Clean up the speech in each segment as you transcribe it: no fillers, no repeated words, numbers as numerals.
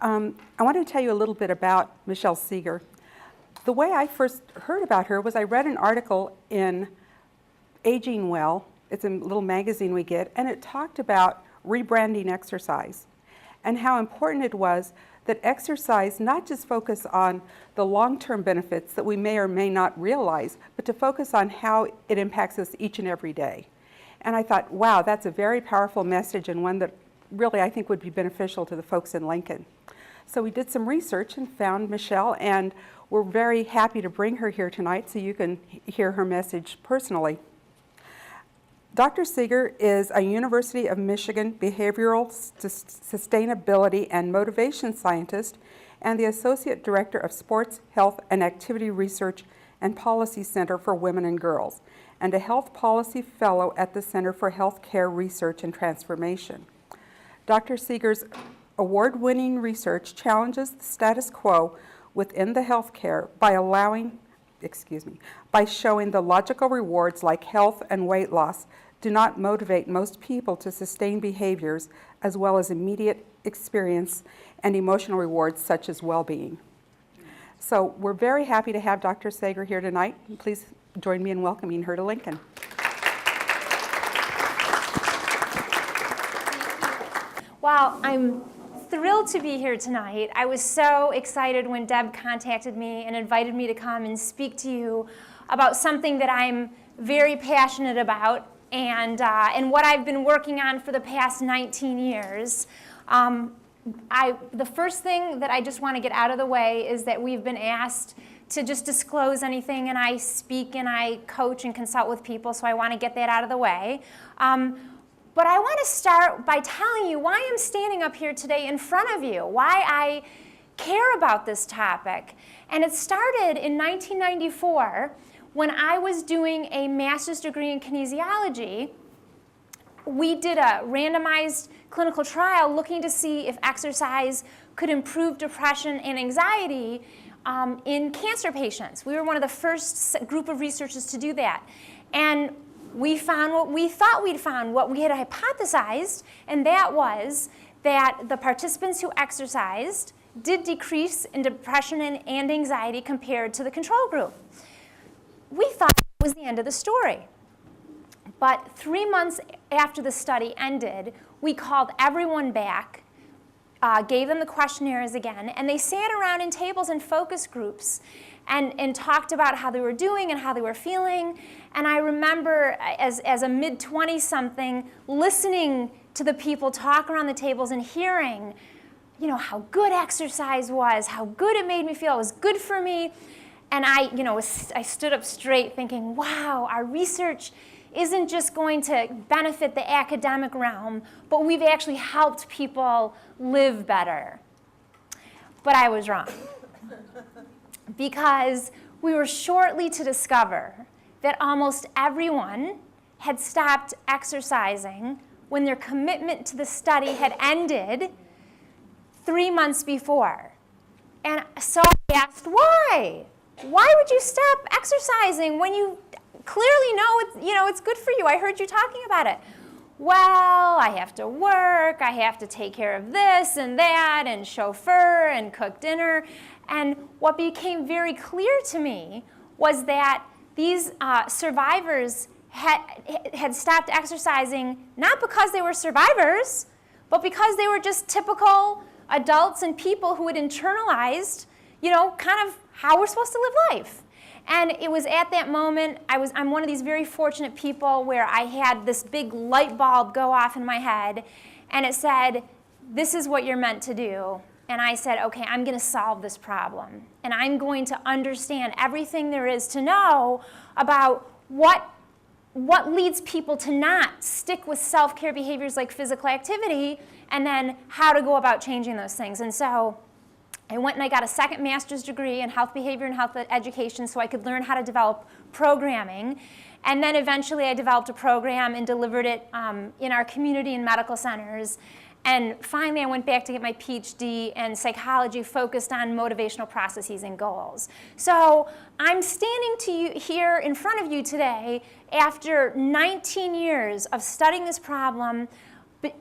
I want to tell you a little bit about Michele Segar. The way I first heard about her was I read an article in Aging Well. It's a little magazine we get, and it talked about rebranding exercise and how important it was that exercise not just focus on the long-term benefits that we may or may not realize, but to focus on how it impacts us each and every day. And I thought, wow, that's a very powerful message and one that really I think would be beneficial to the folks in Lincoln. So we did some research and found Michele, and we're very happy to bring her here tonight so you can hear her message personally. Dr. Segar is a University of Michigan behavioral sustainability and motivation scientist and the Associate Director of Sports, Health, and Activity Research and Policy Center for Women and Girls, and a Health Policy Fellow at the Center for Healthcare Research and Transformation. Dr. Segar's award-winning research challenges the status quo within the healthcare by showing the logical rewards like health and weight loss do not motivate most people to sustain behaviors as well as immediate experience and emotional rewards such as well-being. So we're very happy to have Dr. Segar here tonight. Please join me in welcoming her to Lincoln. Well, I'm thrilled to be here tonight. I was so excited when Deb contacted me and invited me to come and speak to you about something that I'm very passionate about and what I've been working on for the past 19 years. The first thing that I just want to get out of the way is that we've been asked to just disclose anything, and I speak and I coach and consult with people, so I want to get that out of the way. But I want to start by telling you why I'm standing up here today in front of you, why I care about this topic. And it started in 1994 when I was doing a master's degree in kinesiology. We did a randomized clinical trial looking to see if exercise could improve depression and anxiety in cancer patients. We were one of the first group of researchers to do that. And we found what we thought we'd found, what we had hypothesized, and that was that the participants who exercised did decrease in depression and anxiety compared to the control group. We thought that was the end of the story. But 3 months after the study ended, we called everyone back, gave them the questionnaires again, and they sat around in tables and focus groups and talked about how they were doing and how they were feeling. And I remember as a mid-20-something listening to the people talk around the tables and hearing, how good exercise was, how good it made me feel, it was good for me. And I stood up straight thinking, wow, our research isn't just going to benefit the academic realm, but we've actually helped people live better. But I was wrong. Because we were shortly to discover that almost everyone had stopped exercising when their commitment to the study had ended 3 months before. And so I asked, why? Why would you stop exercising when you clearly know it's good for you? I heard you talking about it. Well, I have to work, I have to take care of this and that, and chauffeur and cook dinner. And what became very clear to me was that these survivors had stopped exercising not because they were survivors, but because they were just typical adults and people who had internalized, kind of how we're supposed to live life. And it was at that moment, I'm one of these very fortunate people where I had this big light bulb go off in my head, and it said, this is what you're meant to do. And I said, okay, I'm going to solve this problem. And I'm going to understand everything there is to know about what leads people to not stick with self-care behaviors like physical activity, and then how to go about changing those things. And so I went and I got a second master's degree in health behavior and health education so I could learn how to develop programming. And then eventually I developed a program and delivered it in our community and medical centers. And finally I went back to get my PhD in psychology focused on motivational processes and goals. So I'm standing to you here in front of you today after 19 years of studying this problem,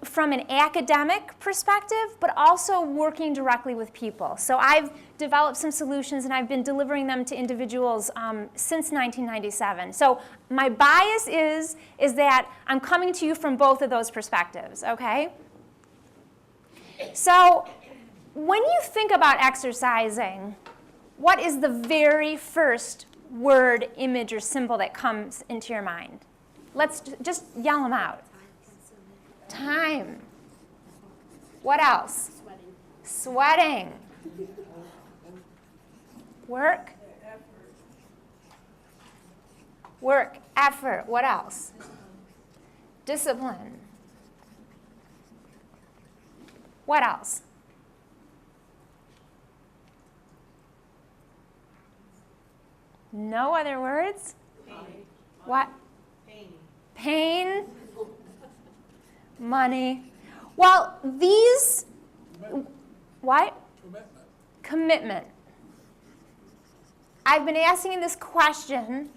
from an academic perspective, but also working directly with people. So I've developed some solutions and I've been delivering them to individuals since 1997. So my bias is that I'm coming to you from both of those perspectives, okay? So when you think about exercising, what is the very first word, image, or symbol that comes into your mind? Let's just yell them out. Time. What else? Sweating. Work. Work, effort. What else? Discipline. What else? No other words? Pain. What? Pain. Pain. Money. Well, these, what? Commitment. I've been asking this question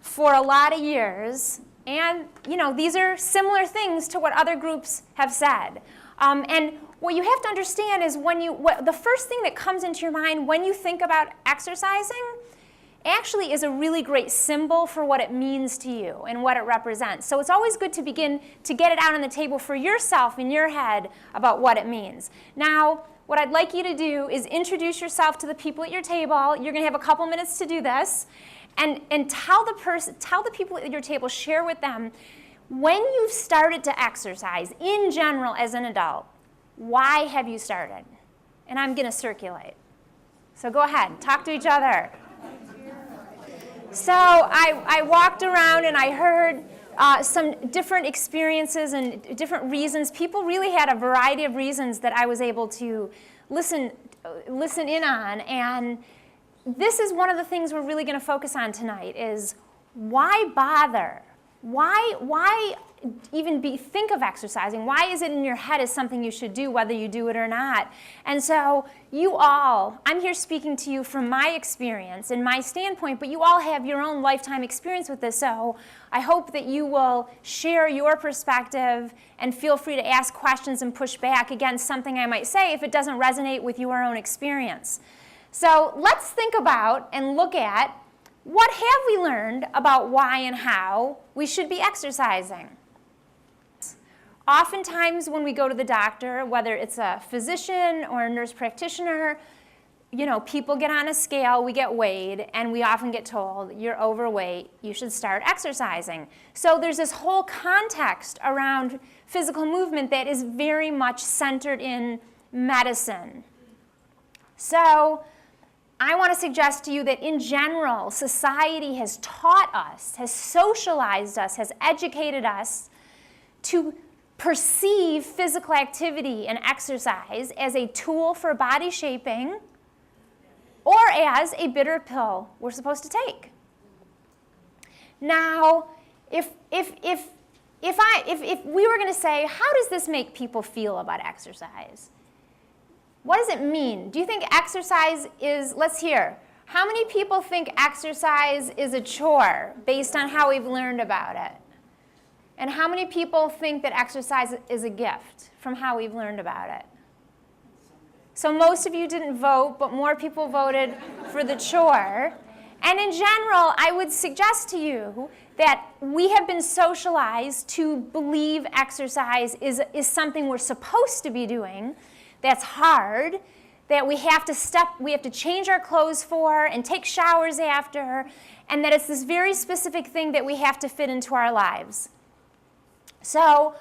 for a lot of years, and these are similar things to what other groups have said. And what you have to understand is the first thing that comes into your mind when you think about exercising actually is a really great symbol for what it means to you and what it represents. So it's always good to begin to get it out on the table for yourself in your head about what it means. Now, what I'd like you to do is introduce yourself to the people at your table. You're going to have a couple minutes to do this. And tell the people at your table, share with them, when you've started to exercise, in general as an adult, why have you started? And I'm going to circulate. So go ahead, talk to each other. So I walked around and I heard some different experiences and different reasons. People really had a variety of reasons that I was able to listen in on. And this is one of the things we're really going to focus on tonight is why bother? Why even think of exercising? Why is it in your head as something you should do, whether you do it or not? And so you all, I'm here speaking to you from my experience and my standpoint, but you all have your own lifetime experience with this. So I hope that you will share your perspective and feel free to ask questions and push back against something I might say if it doesn't resonate with your own experience. So let's think about and look at what have we learned about why and how we should be exercising. Oftentimes when we go to the doctor, whether it's a physician or a nurse practitioner, people get on a scale, we get weighed, and we often get told, you're overweight, you should start exercising. So there's this whole context around physical movement that is very much centered in medicine. So I want to suggest to you that in general, society has taught us, has socialized us, has educated us to perceive physical activity and exercise as a tool for body shaping or as a bitter pill we're supposed to take. Now, if we were going to say, how does this make people feel about exercise? What does it mean? Do you think exercise is, let's hear, how many people think exercise is a chore based on how we've learned about it? And how many people think that exercise is a gift from how we've learned about it? So most of you didn't vote, but more people voted for the chore. And in general, I would suggest to you that we have been socialized to believe exercise is something we're supposed to be doing, that's hard, that we have to change our clothes for and take showers after, and that it's this very specific thing that we have to fit into our lives. So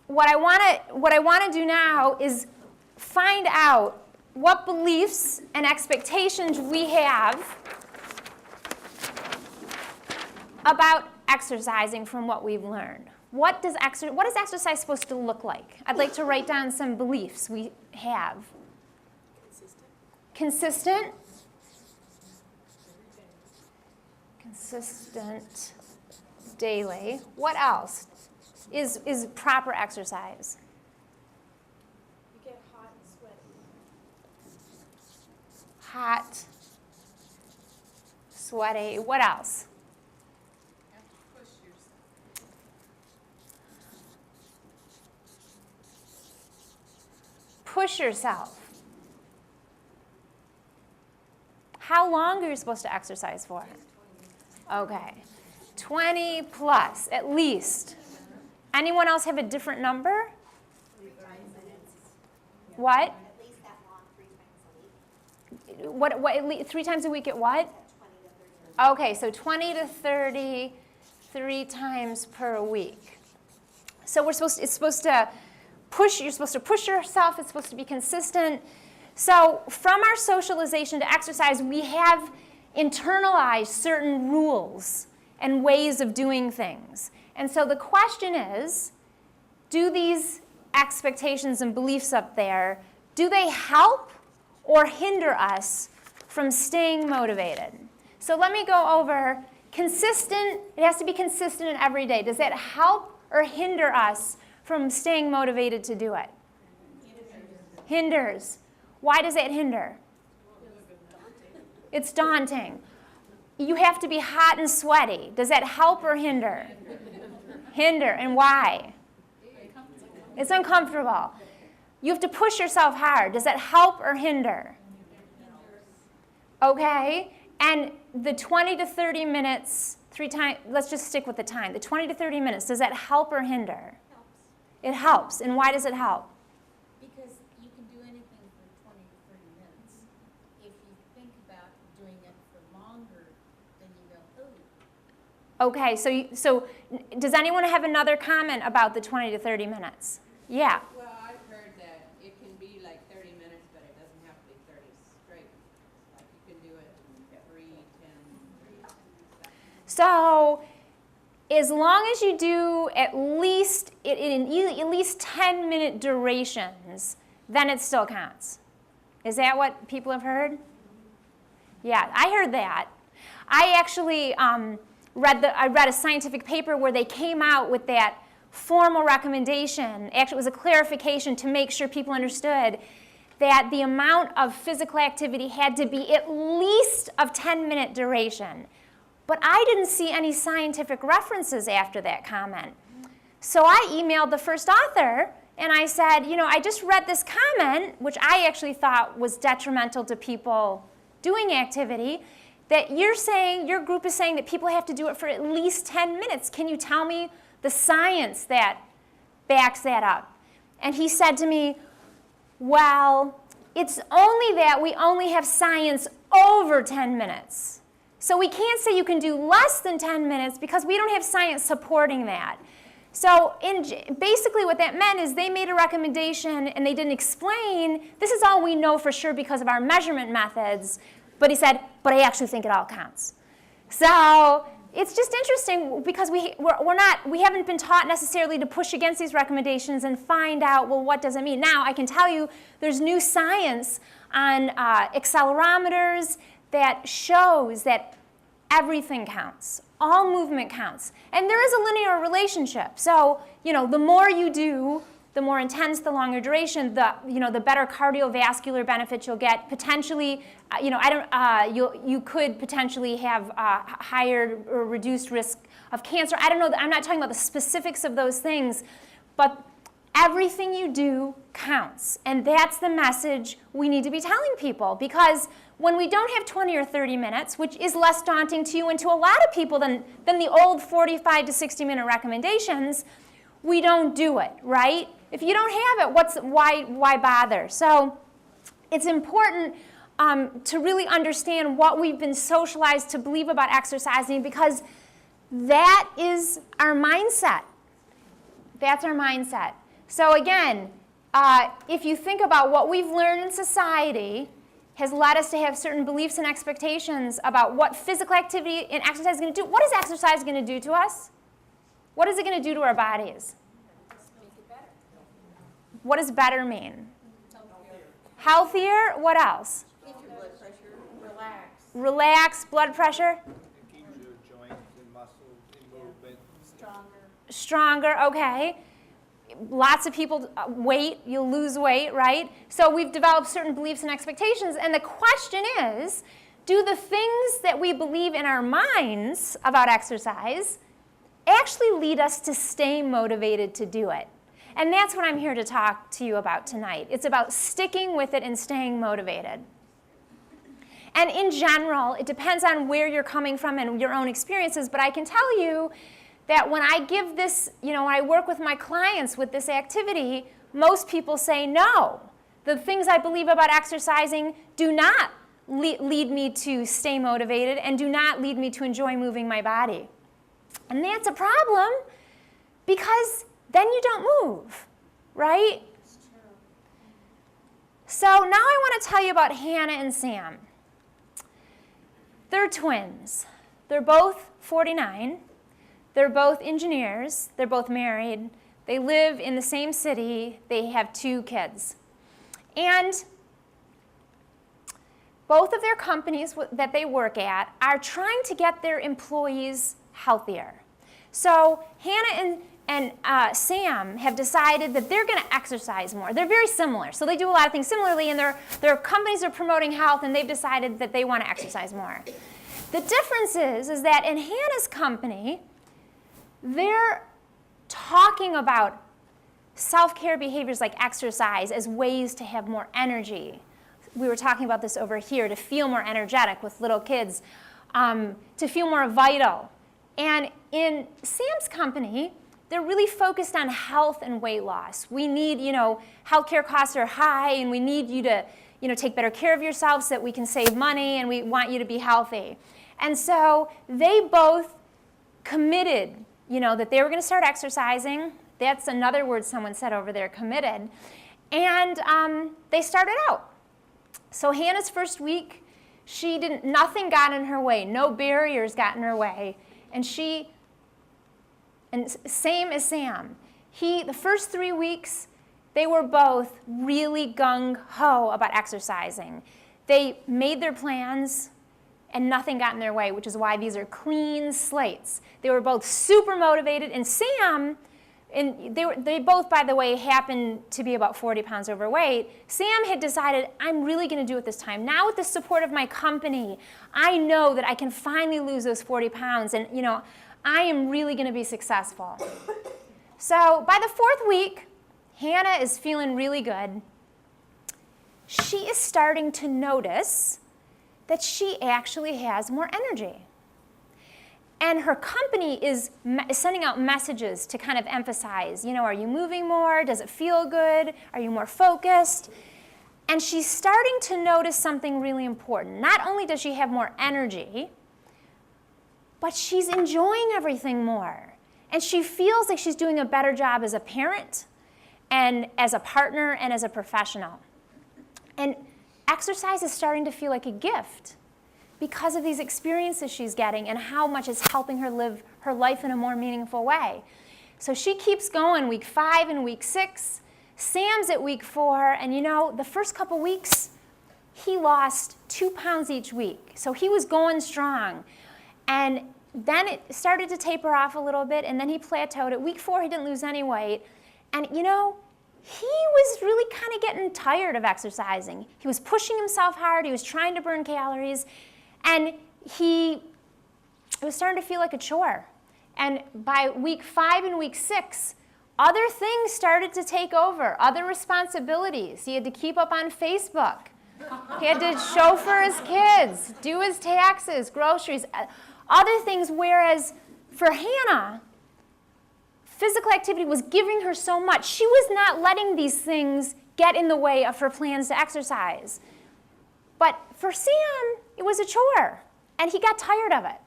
what I want to do now is find out what beliefs and expectations we have about exercising from what we've learned. What is exercise supposed to look like? I'd like to write down some beliefs we have. Consistent. Consistent daily. What else is proper exercise? You get hot and sweaty. Hot, sweaty. What else? push yourself? How long are you supposed to exercise for? Okay, 20 plus, at least. Anyone else have a different number? What? At least that long, 3 times a week. What 3 times a week at what? 20 to 30 minutes. Okay, so 20 to 30, 3 times per week. So you're supposed to push yourself, it's supposed to be consistent. So from our socialization to exercise, we have internalized certain rules and ways of doing things. And so the question is, do these expectations and beliefs up there, do they help or hinder us from staying motivated? So let me go over consistent. It has to be consistent in every day. Does that help or hinder us from staying motivated to do it? Hinders. Why does it hinder? It's daunting. You have to be hot and sweaty. Does that help or hinder? Hinder. And why? It's uncomfortable. You have to push yourself hard. Does that help or hinder? Okay. And the 20 to 30 minutes, 3 times, let's just stick with the time. The 20 to 30 minutes, does that help or hinder? Helps. It helps. And why does it help? Because you can do anything for 20 to 30 minutes. If you think about doing it for longer, then you go, oh. Okay, so does anyone have another comment about the 20 to 30 minutes? Yeah. Well, I've heard that it can be like 30 minutes, but it doesn't have to be 30 straight. Like you can do it in 3, 10, 3. So as long as you do at least 10-minute durations, then it still counts. Is that what people have heard? Yeah, I heard that. I actually read a scientific paper where they came out with that formal recommendation. Actually, it was a clarification to make sure people understood that the amount of physical activity had to be at least of 10-minute duration. But I didn't see any scientific references after that comment. So I emailed the first author and I said, I just read this comment, which I actually thought was detrimental to people doing activity, that your group is saying that people have to do it for at least 10 minutes. Can you tell me the science that backs that up? And he said to me, well, it's only that we only have science over 10 minutes. So we can't say you can do less than 10 minutes because we don't have science supporting that. So basically what that meant is they made a recommendation and they didn't explain, this is all we know for sure because of our measurement methods. But he said, but I actually think it all counts. So it's just interesting because we haven't been taught necessarily to push against these recommendations and find out, well, what does it mean? Now, I can tell you there's new science on accelerometers that shows that everything counts. All movement counts. And there is a linear relationship. So, the more you do, the more intense, the longer duration, the better cardiovascular benefits you'll get. Potentially, you could potentially have higher or reduced risk of cancer. I don't know. I'm not talking about the specifics of those things, but everything you do counts, and that's the message we need to be telling people. Because when we don't have 20 or 30 minutes, which is less daunting to you and to a lot of people than the old 45 to 60-minute recommendations, we don't do it, right? If you don't have it, why bother? So it's important to really understand what we've been socialized to believe about exercising, because that is our mindset. That's our mindset. So again, if you think about what we've learned in society has led us to have certain beliefs and expectations about what physical activity and exercise is going to do. What is exercise going to do to us? What is it going to do to our bodies? What does better mean? Healthier. What else? Keep your blood pressure, relax. Relax, blood pressure. It keeps your joints and muscles in movement. Stronger, okay. Lots of people, weight, you'll lose weight, right? So we've developed certain beliefs and expectations, and the question is, do the things that we believe in our minds about exercise actually lead us to stay motivated to do it? And that's what I'm here to talk to you about tonight. It's about sticking with it and staying motivated. And in general, it depends on where you're coming from and your own experiences, but I can tell you that when I give this, when I work with my clients with this activity, most people say no. The things I believe about exercising do not lead me to stay motivated and do not lead me to enjoy moving my body. And that's a problem because then you don't move, right? So now I want to tell you about Hannah and Sam. They're twins. They're both 49. They're both engineers. They're both married. They live in the same city. They have 2 kids. And both of their companies that they work at are trying to get their employees healthier. So Hannah and Sam have decided that they're going to exercise more. They're very similar. So they do a lot of things similarly, and their companies are promoting health, and they've decided that they want to exercise more. The difference is that in Hannah's company, they're talking about self-care behaviors like exercise as ways to have more energy. We were talking about this over here, to feel more energetic with little kids, to feel more vital. And in Sam's company, they're really focused on health and weight loss. We need, healthcare costs are high, and we need you to, take better care of yourself so that we can save money, and we want you to be healthy. And so they both committed, that they were going to start exercising. That's another word someone said over there, committed. And they started out. So Hannah's first week, nothing got in her way. No barriers got in her way. And same as Sam. The first 3 weeks, they were both really gung-ho about exercising. They made their plans, and nothing got in their way, which is why these are clean slates. They were both super motivated, and Sam, they both, by the way, happened to be about 40 pounds overweight. Sam had decided, I'm really going to do it this time. Now with the support of my company, I know that I can finally lose those 40 pounds, and I am really going to be successful. So by the 4th week, Hannah is feeling really good. She is starting to notice that she actually has more energy. And her company is sending out messages to kind of emphasize, are you moving more? Does it feel good? Are you more focused? And she's starting to notice something really important. Not only does she have more energy, but she's enjoying everything more. And she feels like she's doing a better job as a parent and as a partner and as a professional. And exercise is starting to feel like a gift because of these experiences she's getting and how much it's helping her live her life in a more meaningful way. So she keeps going week 5 and week 6. Sam's at week 4, and the first couple weeks, he lost 2 pounds each week. So he was going strong. And then it started to taper off a little bit, and then he plateaued. At week 4, he didn't lose any weight. And he was really kind of getting tired of exercising. He was pushing himself hard. He was trying to burn calories. And it was starting to feel like a chore. And by week 5 and week 6, other things started to take over, other responsibilities. He had to keep up on Facebook. He had to chauffeur his kids, do his taxes, groceries, other things, whereas for Hannah, physical activity was giving her so much. She was not letting these things get in the way of her plans to exercise. But for Sam, it was a chore, and he got tired of it.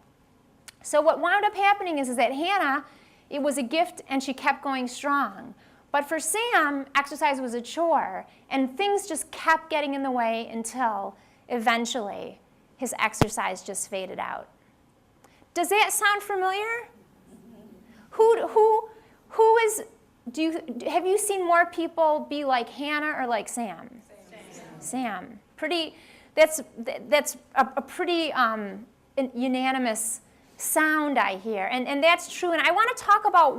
So what wound up happening is that Hannah, it was a gift, and she kept going strong. But for Sam, exercise was a chore, and things just kept getting in the way until eventually his exercise just faded out. Does that sound familiar? Have you seen more people be like Hannah or like Sam? Sam. That's a pretty unanimous sound I hear, and that's true. And I want to talk about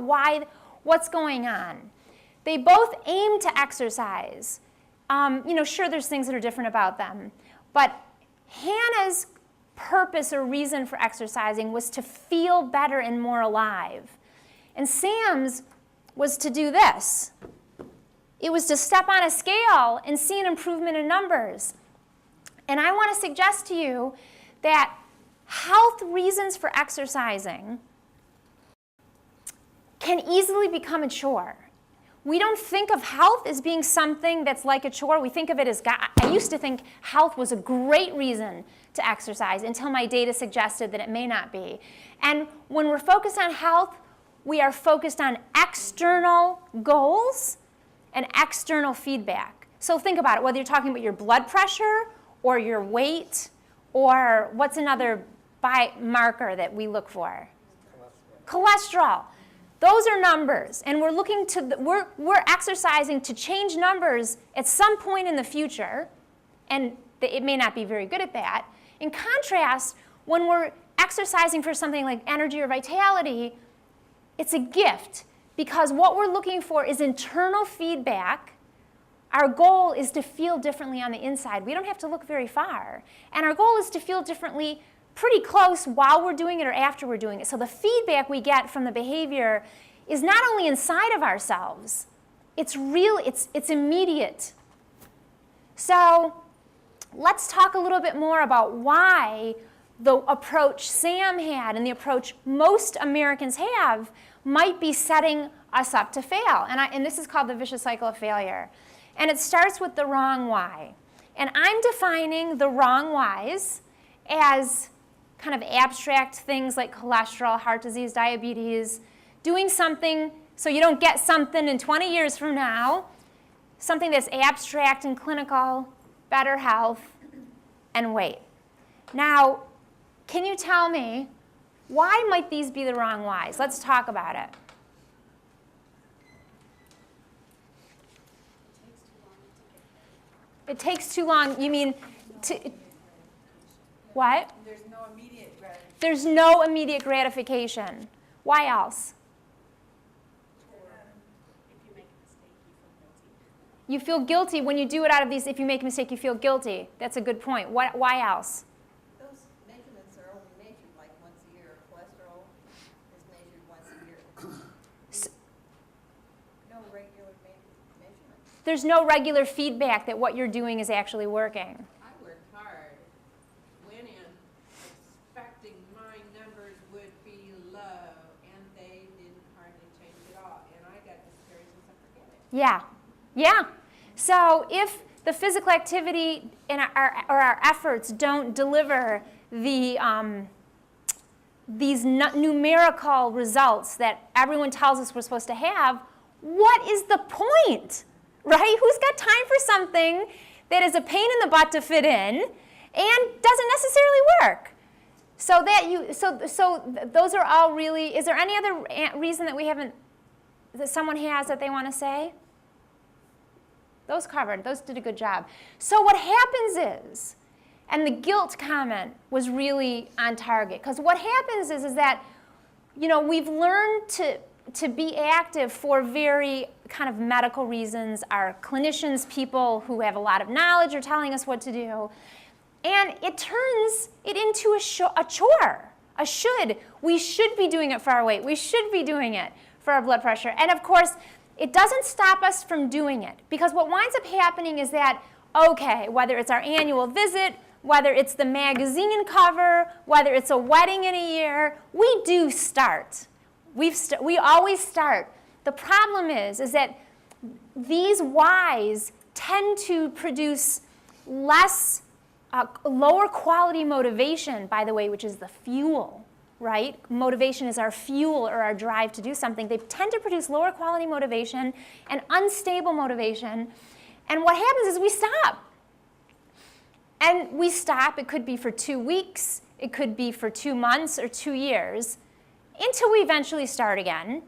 what's going on. They both aim to exercise. Sure, there's things that are different about them, but Hannah's purpose or reason for exercising was to feel better and more alive. And Sam's was to do this. It was to step on a scale and see an improvement in numbers. And I want to suggest to you that health reasons for exercising can easily become a chore. We don't think of health as being something that's like a chore. We think of it as, I used to think health was a great reason to exercise until my data suggested that it may not be. And when we're focused on health, we are focused on external goals and external feedback. So think about it, whether you're talking about your blood pressure or your weight, or what's another biomarker that we look for? Cholesterol. Those are numbers, and we're looking to we're exercising to change numbers at some point in the future, and it may not be very good at that. In contrast, when we're exercising for something like energy or vitality, it's a gift, because what we're looking for is internal feedback. Our goal is to feel differently on the inside. We don't have to look very far. And our goal is to feel differently pretty close while we're doing it or after we're doing it. So the feedback we get from the behavior is not only inside of ourselves, it's real, it's immediate. So let's talk a little bit more about why the approach Sam had and the approach most Americans have might be setting us up to fail. And this is called the vicious cycle of failure. And it starts with the wrong why. And I'm defining the wrong whys as kind of abstract things like cholesterol, heart disease, diabetes, doing something so you don't get something in 20 years from now, something that's abstract and clinical, better health, and weight. Now, can you tell me, why might these be the wrong whys? Let's talk about it. It takes too long. You mean what? There's no immediate gratification. There's no immediate gratification. Why else? If you make a mistake, you feel guilty. You feel guilty when you do it out of these. If you make a mistake, you feel guilty. That's a good point. Why else? Those measurements are only measured like once a year. Cholesterol is measured once a year. No regular measurement. There's no regular feedback that what you're doing is actually working. I worked hard, went in expecting my numbers would be low, and they didn't hardly change at all. And I got discouraged and said, forget it. Yeah. Yeah. So if the physical activity and our efforts don't deliver these numerical results that everyone tells us we're supposed to have, what is the point? Right? Who's got time for something that is a pain in the butt to fit in and doesn't necessarily work? So those are all really. Is there any other reason that someone has that they want to say? Those covered. Those did a good job. So what happens is, and the guilt comment was really on target, because what happens is that, we've learned to be active for very kind of medical reasons. Our clinicians, people who have a lot of knowledge, are telling us what to do. And it turns it into a chore, a should. We should be doing it for our weight. We should be doing it for our blood pressure. And of course, it doesn't stop us from doing it. Because what winds up happening is that, okay, whether it's our annual visit, whether it's the magazine cover, whether it's a wedding in a year, we do start. We always start. The problem is that these whys tend to produce lower quality motivation, by the way, which is the fuel, right? Motivation is our fuel or our drive to do something. They tend to produce lower quality motivation and unstable motivation. And what happens is we stop. And we stop. It could be for 2 weeks. It could be for 2 months or 2 years, until we eventually start again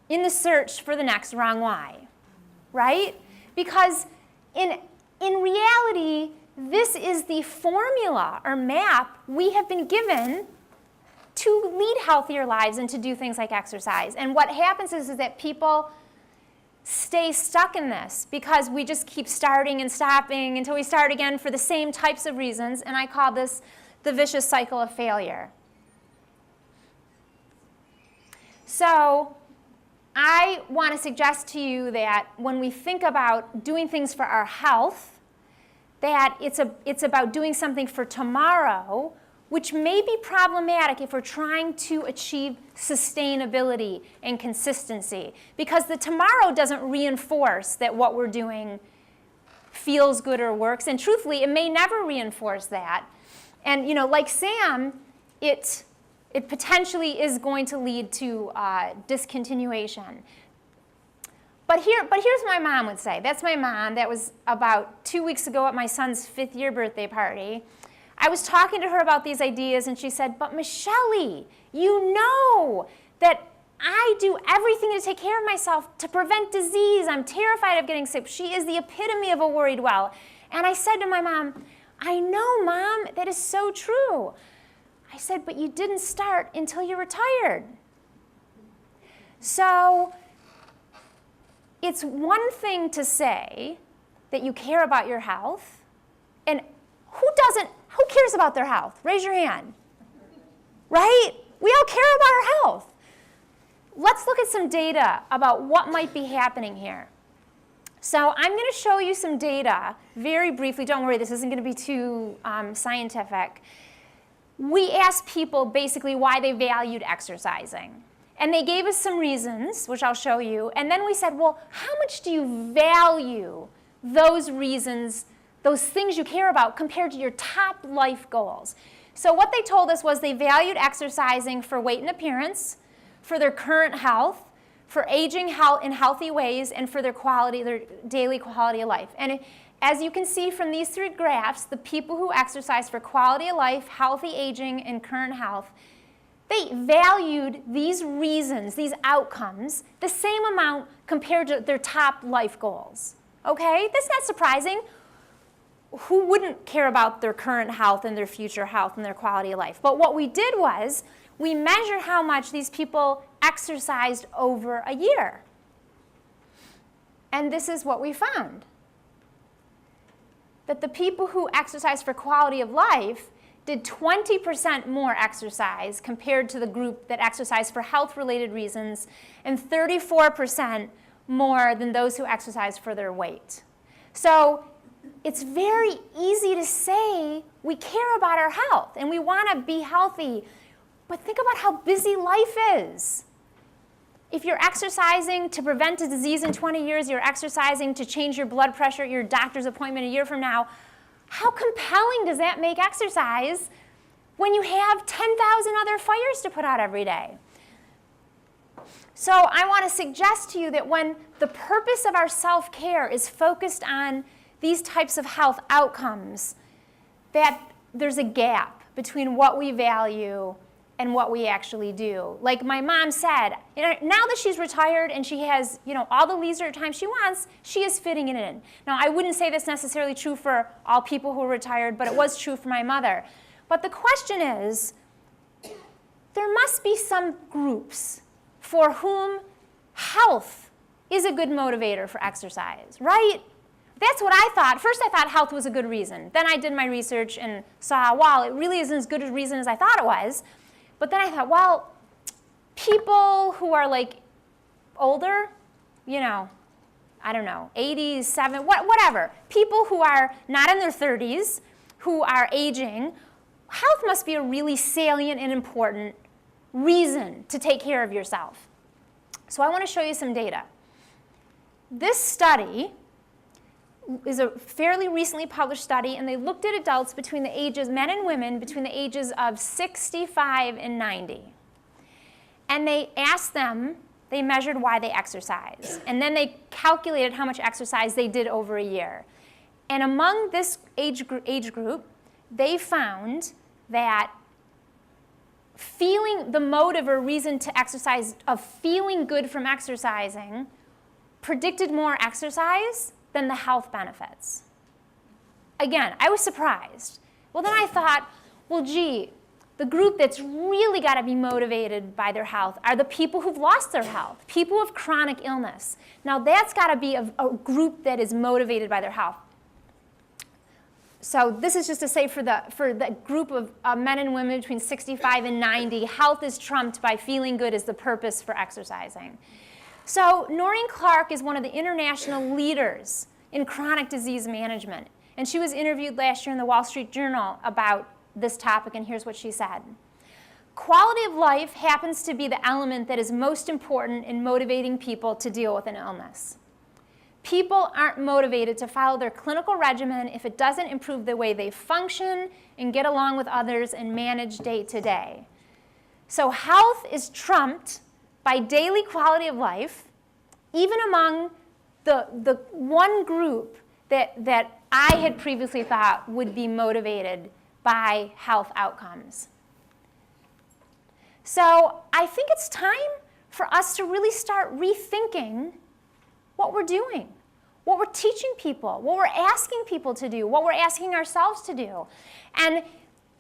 in the search for the next wrong why, right? Because in reality, this is the formula or map we have been given to lead healthier lives and to do things like exercise. And what happens is that people stay stuck in this because we just keep starting and stopping until we start again for the same types of reasons, and I call this the vicious cycle of failure. So I want to suggest to you that when we think about doing things for our health, that it's about doing something for tomorrow, which may be problematic if we're trying to achieve sustainability and consistency, because the tomorrow doesn't reinforce that what we're doing feels good or works, and truthfully, it may never reinforce that. And like Sam, it potentially is going to lead to discontinuation. But here's what my mom would say. That's my mom. That was about 2 weeks ago at my son's 5th year birthday party. I was talking to her about these ideas, and she said, but Michele, you know that I do everything to take care of myself to prevent disease. I'm terrified of getting sick. She is the epitome of a worried well. And I said to my mom, I know, Mom, that is so true. I said, but you didn't start until you retired. So it's one thing to say that you care about your health, and who cares about their health? Raise your hand. Right? We all care about our health. Let's look at some data about what might be happening here. So I'm going to show you some data very briefly. Don't worry, this isn't going to be too scientific. We asked people basically why they valued exercising. And they gave us some reasons, which I'll show you. And then we said, well, how much do you value those reasons, those things you care about, compared to your top life goals? So what they told us was they valued exercising for weight and appearance, for their current health, for aging in healthy ways, and for their daily quality of life. And as you can see from these 3 graphs, the people who exercise for quality of life, healthy aging, and current health, they valued these reasons, these outcomes, the same amount compared to their top life goals. Okay? That's not surprising. Who wouldn't care about their current health and their future health and their quality of life? But what we did was we measured how much these people exercised over a year. And this is what we found. That the people who exercise for quality of life did 20% more exercise compared to the group that exercised for health-related reasons, and 34% more than those who exercise for their weight. So it's very easy to say we care about our health and we want to be healthy, but think about how busy life is. If you're exercising to prevent a disease in 20 years, you're exercising to change your blood pressure at your doctor's appointment a year from now, how compelling does that make exercise when you have 10,000 other fires to put out every day? So I want to suggest to you that when the purpose of our self-care is focused on these types of health outcomes, that there's a gap between what we value and what we actually do. Like my mom said, now that she's retired and she has all the leisure time she wants, she is fitting it in. Now, I wouldn't say that's necessarily true for all people who are retired, but it was true for my mother. But the question is, there must be some groups for whom health is a good motivator for exercise, right? That's what I thought. First, I thought health was a good reason. Then I did my research and saw, wow, it really isn't as good a reason as I thought it was. But then I thought, well, people who are like older, I don't know, 80s, 70s, whatever. People who are not in their 30s, who are aging, health must be a really salient and important reason to take care of yourself. So I want to show you some data. This study is a fairly recently published study, and they looked at adults between the ages, men and women, between the ages of 65 and 90. And they asked them, they measured why they exercise. And then they calculated how much exercise they did over a year. And among this age group, they found that feeling the motive or reason to exercise, of feeling good from exercising, predicted more exercise than the health benefits. Again, I was surprised. Well, then I thought, well, gee, the group that's really got to be motivated by their health are the people who've lost their health, people with chronic illness. Now, that's got to be a group that is motivated by their health. So this is just to say for the group of men and women between 65 and 90, health is trumped by feeling good as the purpose for exercising. So Noreen Clark is one of the international leaders in chronic disease management. And she was interviewed last year in the Wall Street Journal about this topic, and here's what she said. Quality of life happens to be the element that is most important in motivating people to deal with an illness. People aren't motivated to follow their clinical regimen if it doesn't improve the way they function and get along with others and manage day to day. So health is trumped by daily quality of life, even among the one group that I had previously thought would be motivated by health outcomes. So I think it's time for us to really start rethinking what we're doing, what we're teaching people, what we're asking people to do, what we're asking ourselves to do. And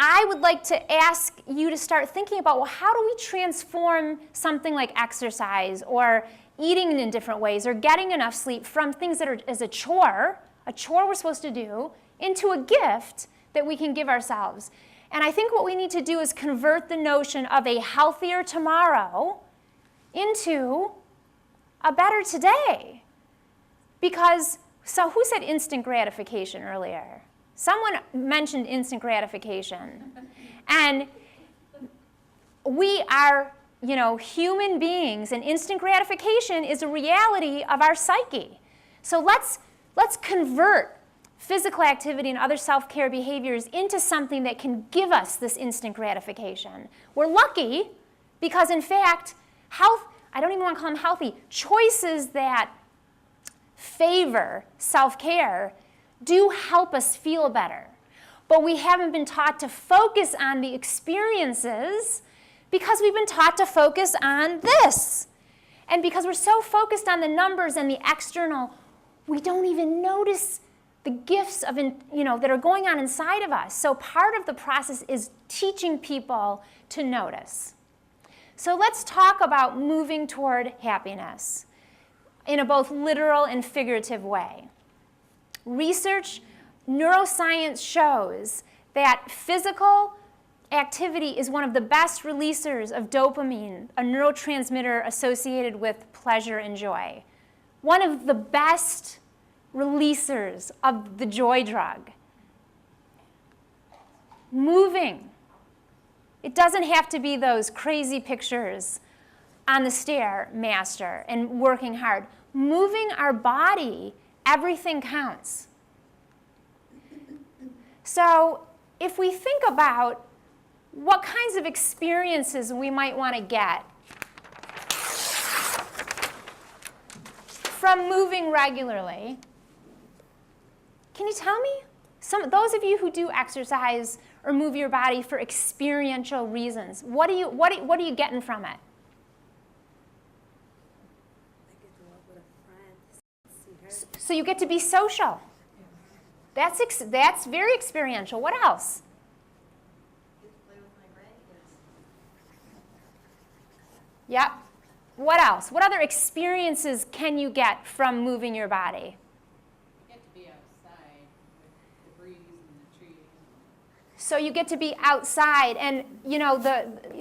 I would like to ask you to start thinking about, well, how do we transform something like exercise or eating in different ways or getting enough sleep from things that are as a chore we're supposed to do, into a gift that we can give ourselves. And I think what we need to do is convert the notion of a healthier tomorrow into a better today. Because, so who said instant gratification earlier? Someone mentioned instant gratification. And we are, human beings, and instant gratification is a reality of our psyche. So let's convert physical activity and other self-care behaviors into something that can give us this instant gratification. We're lucky because, in fact, health, I don't even want to call them healthy, choices that favor self-care do help us feel better. But we haven't been taught to focus on the experiences because we've been taught to focus on this. And because we're so focused on the numbers and the external, we don't even notice the gifts of, that are going on inside of us. So part of the process is teaching people to notice. So let's talk about moving toward happiness in a both literal and figurative way. Research, neuroscience shows that physical activity is one of the best releasers of dopamine, a neurotransmitter associated with pleasure and joy. One of the best releasers of the joy drug. Moving. It doesn't have to be those crazy pictures on the Stairmaster and working hard. Moving our body, everything counts. So if we think about what kinds of experiences we might want to get from moving regularly, can you tell me? Those of you who do exercise or move your body for experiential reasons, what are you getting from it? So you get to be social. That's very experiential. What else? Get to play with my grandkids. Yep. What else? What other experiences can you get from moving your body? You get to be outside with the breeze and the trees. So you get to be outside, and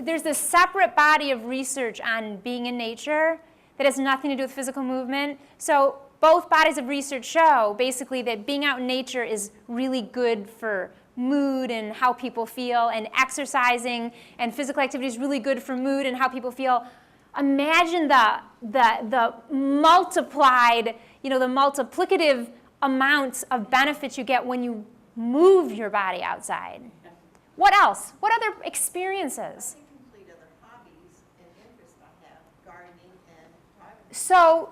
there's this separate body of research on being in nature that has nothing to do with physical movement. So both bodies of research show basically that being out in nature is really good for mood and how people feel, and exercising and physical activity is really good for mood and how people feel. Imagine the multiplied, the multiplicative amounts of benefits you get when you move your body outside. What else? What other experiences? I can complete other hobbies and interests I have, gardening and privacy. So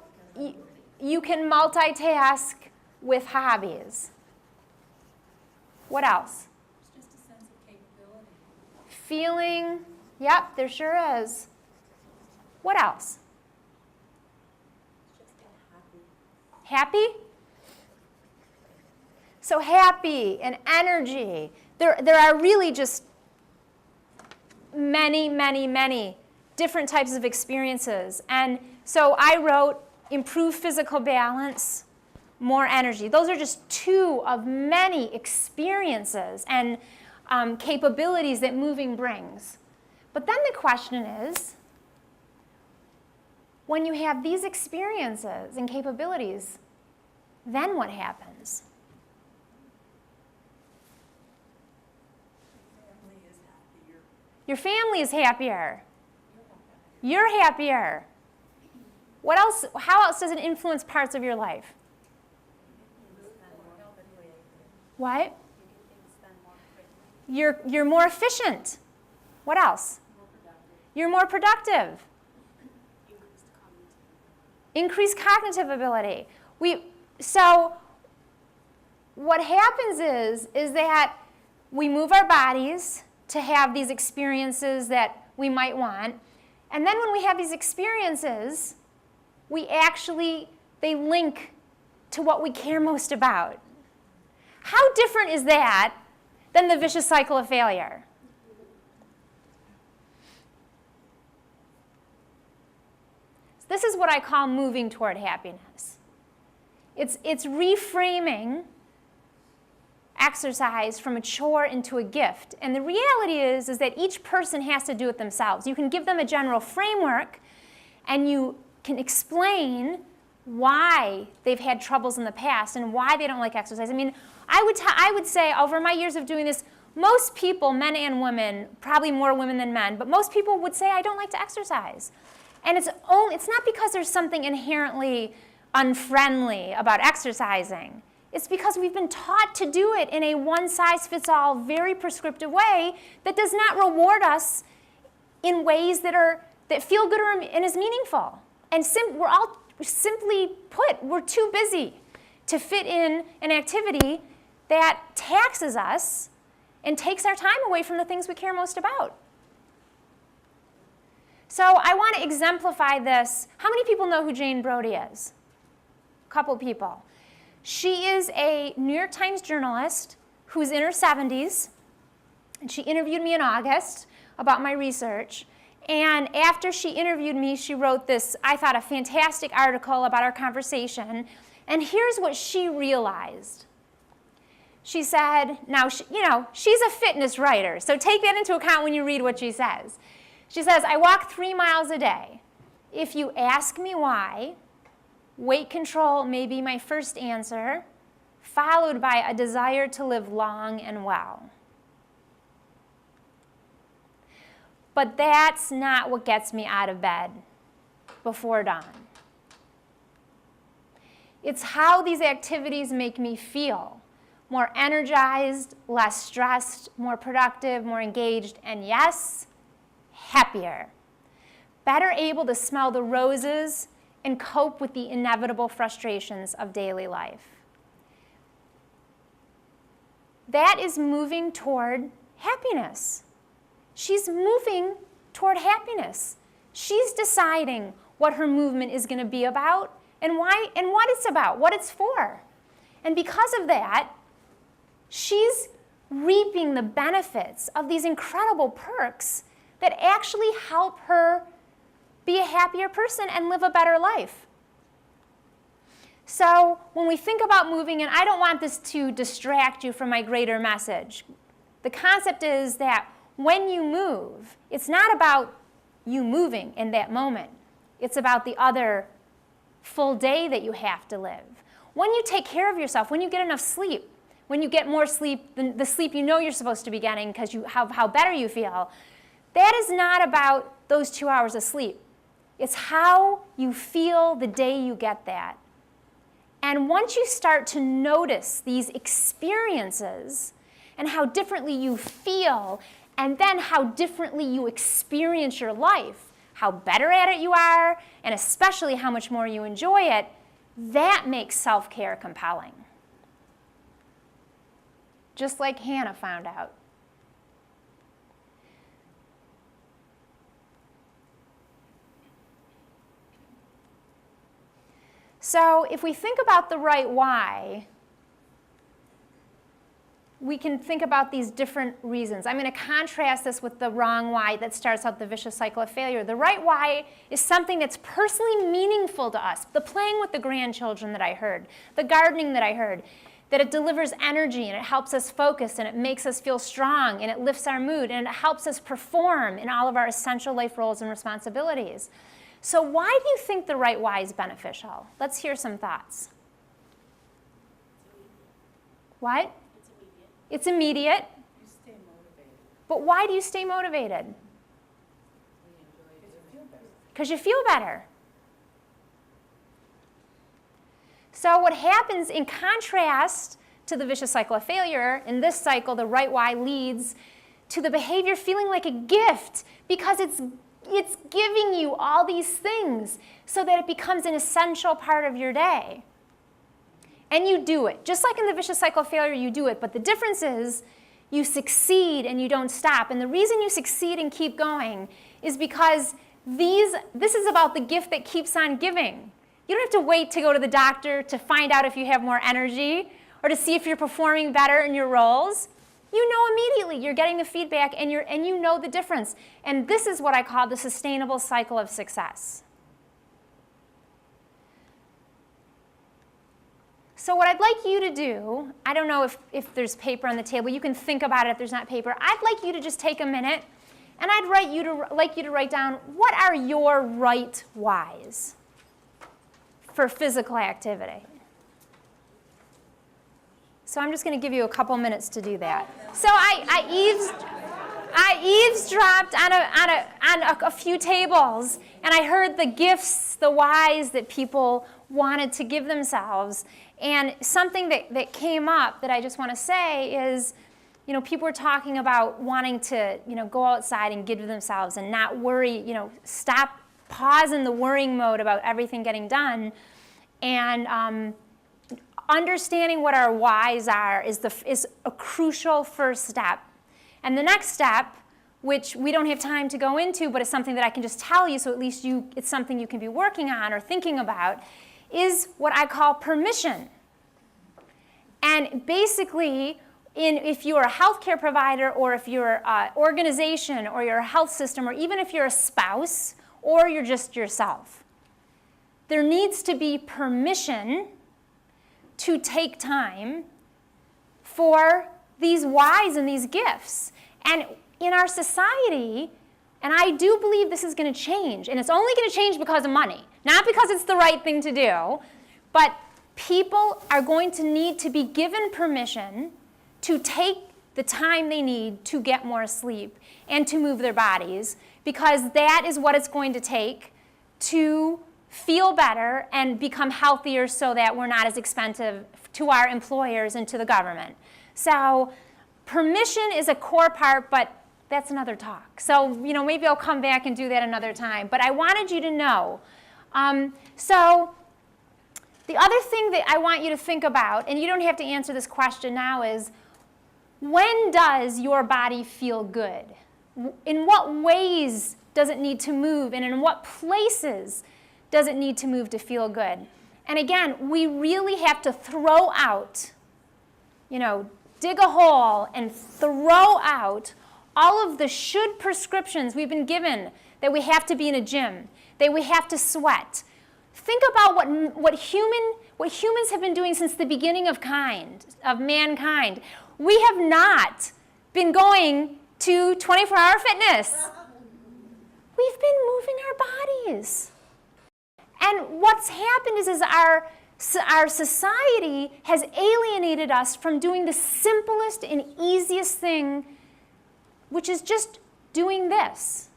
you can multitask with hobbies. What else? It's just a sense of capability. Feeling, yep, there sure is. What else? Just happy. Happy? So happy and energy. There are really just many, many, many different types of experiences. And so I wrote improve physical balance, more energy. Those are just two of many experiences and capabilities that moving brings. But then the question is, when you have these experiences and capabilities, then what happens? Your family is happier. You're happier. What else? How else does it influence parts of your life? What? You're more efficient. What else? You're more productive. Increased cognitive ability. So what happens is that we move our bodies to have these experiences that we might want. And then when we have these experiences, they link to what we care most about. How different is that than the vicious cycle of failure? This is what I call moving toward happiness. It's reframing exercise from a chore into a gift. And the reality is that each person has to do it themselves. You can give them a general framework, and you can explain why they've had troubles in the past and why they don't like exercise. I mean, I would say over my years of doing this, most people, men and women, probably more women than men, but most people would say, I don't like to exercise. And it's not because there's something inherently unfriendly about exercising. It's because we've been taught to do it in a one-size-fits-all, very prescriptive way that does not reward us in ways that feel good and is meaningful. And we're all simply put, we're too busy to fit in an activity that taxes us and takes our time away from the things we care most about. So I want to exemplify this. How many people know who Jane Brody is? A couple people. She is a New York Times journalist who's in her 70s, and she interviewed me in August about my research. And after she interviewed me, she wrote this, I thought, a fantastic article about our conversation. And here's what she realized. She said, now, she's a fitness writer, so take that into account when you read what she says. She says, I walk 3 miles a day. If you ask me why, weight control may be my first answer, followed by a desire to live long and well. But that's not what gets me out of bed before dawn. It's how these activities make me feel. More energized, less stressed, more productive, more engaged, and yes, happier. Better able to smell the roses and cope with the inevitable frustrations of daily life. That is moving toward happiness. She's moving toward happiness. She's deciding what her movement is going to be about and why and what it's about, what it's for. And because of that, she's reaping the benefits of these incredible perks that actually help her be a happier person and live a better life. So when we think about moving, and I don't want this to distract you from my greater message, the concept is that when you move, it's not about you moving in that moment. It's about the other full day that you have to live. When you take care of yourself, when you get enough sleep, when you get more sleep than the sleep you know you're supposed to be getting because you have how better you feel, that is not about those 2 hours of sleep. It's how you feel the day you get that. And once you start to notice these experiences and how differently you feel, and then how differently you experience your life, how better at it you are, and especially how much more you enjoy it, that makes self-care compelling. Just like Hannah found out. So if we think about the right why, we can think about these different reasons. I'm going to contrast this with the wrong why that starts out the vicious cycle of failure. The right why is something that's personally meaningful to us. The playing with the grandchildren that I heard, the gardening that I heard, that it delivers energy and it helps us focus and it makes us feel strong and it lifts our mood and it helps us perform in all of our essential life roles and responsibilities. So why do you think the right why is beneficial? Let's hear some thoughts. What? It's immediate. You stay motivated. But why do you stay motivated? Because you feel better. So what happens in contrast to the vicious cycle of failure, in this cycle, the right why leads to the behavior feeling like a gift because it's giving you all these things so that it becomes an essential part of your day. And you do it. Just like in the vicious cycle of failure, you do it. But the difference is you succeed and you don't stop. And the reason you succeed and keep going is because this is about the gift that keeps on giving. You don't have to wait to go to the doctor to find out if you have more energy or to see if you're performing better in your roles. You know immediately. You're getting the feedback and you know the difference. And this is what I call the sustainable cycle of success. So what I'd like you to do, I don't know if there's paper on the table. You can think about it if there's not paper. I'd like you to just take a minute, and I'd like you to write down, what are your right whys for physical activity? So I'm just going to give you a couple minutes to do that. So I eavesdropped on a few tables, and I heard the gifts, the whys that people wanted to give themselves. And something that came up that I just want to say is, people were talking about wanting to, go outside and give to themselves and not worry, stop, pause in the worrying mode about everything getting done. And understanding what our whys are is a crucial first step. And the next step, which we don't have time to go into, but it's something that I can just tell you, so at least it's something you can be working on or thinking about, is what I call permission. And basically, if you're a healthcare provider or if you're an organization or you're a health system or even if you're a spouse or you're just yourself, there needs to be permission to take time for these whys and these gifts. And in our society, and I do believe this is going to change, and it's only going to change because of money, not because it's the right thing to do, but people are going to need to be given permission to take the time they need to get more sleep and to move their bodies, because that is what it's going to take to feel better and become healthier so that we're not as expensive to our employers and to the government. So permission is a core part, but that's another talk. So, maybe I'll come back and do that another time. But I wanted you to know. So the other thing that I want you to think about, and you don't have to answer this question now, is when does your body feel good? In what ways does it need to move? And in what places does it need to move to feel good? And again, we really have to throw out, dig a hole and throw out all of the should prescriptions we've been given, that we have to be in a gym, that we have to sweat. Think about what humans have been doing since the beginning of mankind. We have not been going to 24-hour fitness. We've been moving our bodies. And what's happened is our society has alienated us from doing the simplest and easiest thing, which is just doing this.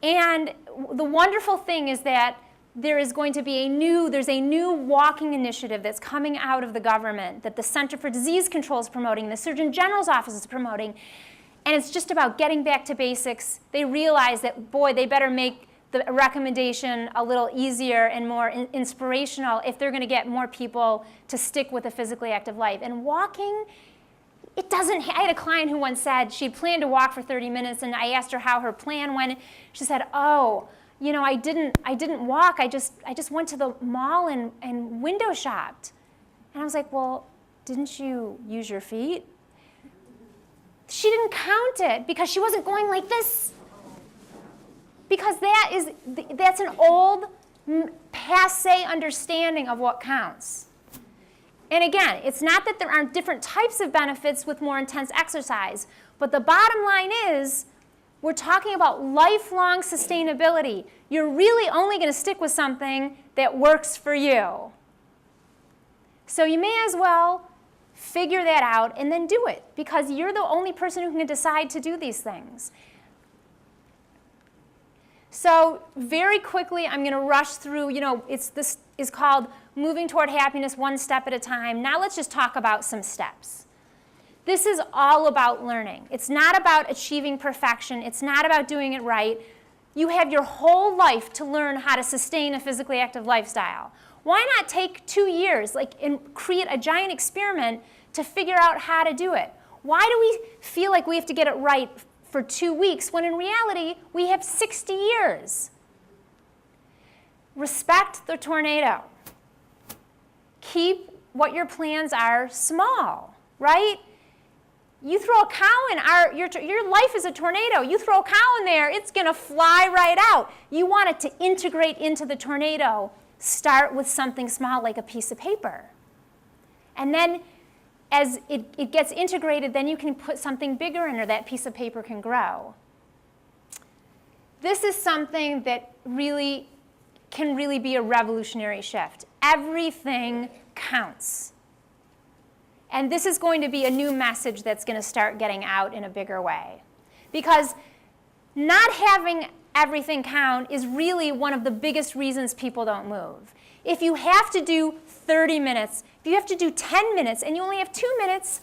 And the wonderful thing is that there is going to be there's a new walking initiative that's coming out of the government that the Center for Disease Control is promoting, the Surgeon General's office is promoting, and it's just about getting back to basics. They realize that, boy, they better make the recommendation a little easier and more inspirational if they're going to get more people to stick with a physically active life. And walking, I had a client who once said she'd planned to walk for 30 minutes, and I asked her how her plan went. She said, I didn't walk. I just went to the mall and window shopped. And I was like, well, didn't you use your feet? She didn't count it because she wasn't going like this. Because that's an old, passé understanding of what counts. And again, it's not that there aren't different types of benefits with more intense exercise, but the bottom line is We're talking about lifelong sustainability. You're really only going to stick with something that works for you. So you may as well figure that out and then do it, because you're the only person who can decide to do these things. So very quickly, I'm going to rush through, this is called Moving Toward Happiness One Step at a Time. Now let's just talk about some steps. This is all about learning. It's not about achieving perfection. It's not about doing it right. You have your whole life to learn how to sustain a physically active lifestyle. Why not take 2 years, and create a giant experiment to figure out how to do it? Why do we feel like we have to get it right for 2 weeks when in reality we have 60 years? Respect the tornado. Keep what your plans are small, right? You throw a cow in, your life is a tornado. You throw a cow in there, it's going to fly right out. You want it to integrate into the tornado. Start with something small like a piece of paper. And then as it gets integrated, then you can put something bigger in, or that piece of paper can grow. This is something that can really be a revolutionary shift. Everything counts. And this is going to be a new message that's going to start getting out in a bigger way. Because not having everything count is really one of the biggest reasons people don't move. If you have to do 30 minutes, if you have to do 10 minutes, and you only have 2 minutes,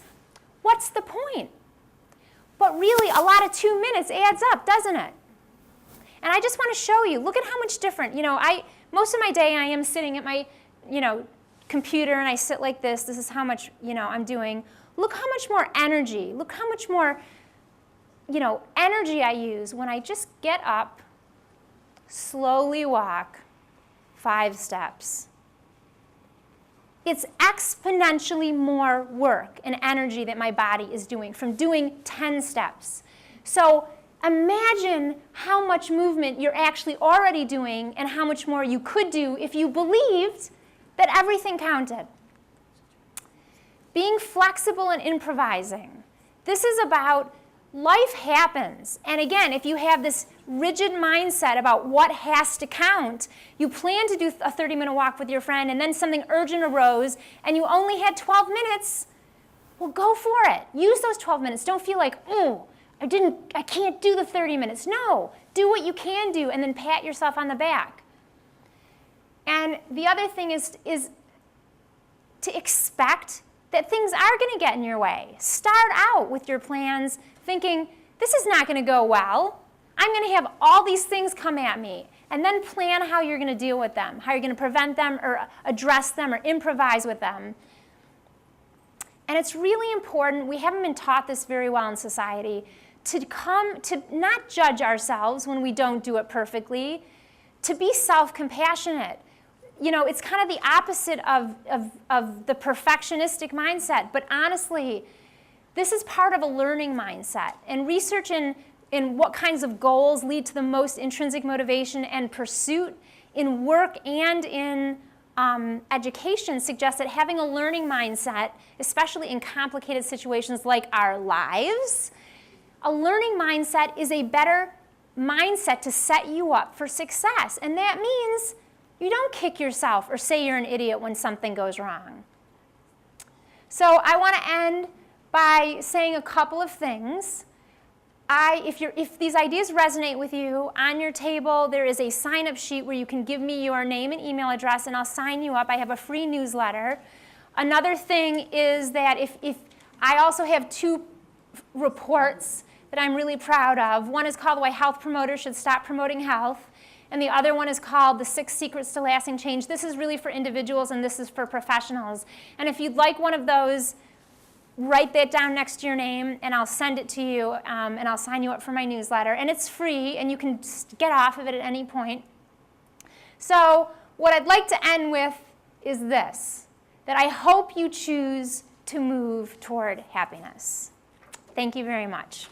what's the point? But really, a lot of 2 minutes adds up, doesn't it? And I just want to show you, look at how much different. Most of my day I am sitting at my, computer, and I sit like this. This is how much, I'm doing. Look how much more energy. Look how much more, energy I use when I just get up, slowly walk 5 steps. It's exponentially more work and energy that my body is doing from doing 10 steps. So imagine how much movement you're actually already doing and how much more you could do if you believed that everything counted. Being flexible and improvising. This is about life happens. And again, if you have this rigid mindset about what has to count, you plan to do a 30-minute walk with your friend, and then something urgent arose, and you only had 12 minutes, well, go for it. Use those 12 minutes. Don't feel like, I can't do the 30 minutes. No, do what you can do, and then pat yourself on the back. And the other thing is to expect that things are going to get in your way. Start out with your plans thinking, this is not going to go well. I'm going to have all these things come at me. And then plan how you're going to deal with them, how you're going to prevent them or address them or improvise with them. And it's really important, we haven't been taught this very well in society, to not judge ourselves when we don't do it perfectly, to be self-compassionate. It's kind of the opposite of the perfectionistic mindset. But honestly, this is part of a learning mindset. And research in what kinds of goals lead to the most intrinsic motivation and pursuit in work and in education suggests that having a learning mindset, especially in complicated situations like our lives, a learning mindset is a better mindset to set you up for success. And that means you don't kick yourself or say you're an idiot when something goes wrong. So I want to end by saying a couple of things. If these ideas resonate with you, on your table there is a sign-up sheet where you can give me your name and email address, and I'll sign you up. I have a free newsletter. Another thing is that if I also have 2 reports that I'm really proud of. One is called Why Health Promoters Should Stop Promoting Health. And the other one is called The 6 Secrets to Lasting Change. This is really for individuals, and this is for professionals. And if you'd like one of those, write that down next to your name, and I'll send it to you, and I'll sign you up for my newsletter. And it's free, and you can get off of it at any point. So what I'd like to end with is this, that I hope you choose to move toward happiness. Thank you very much.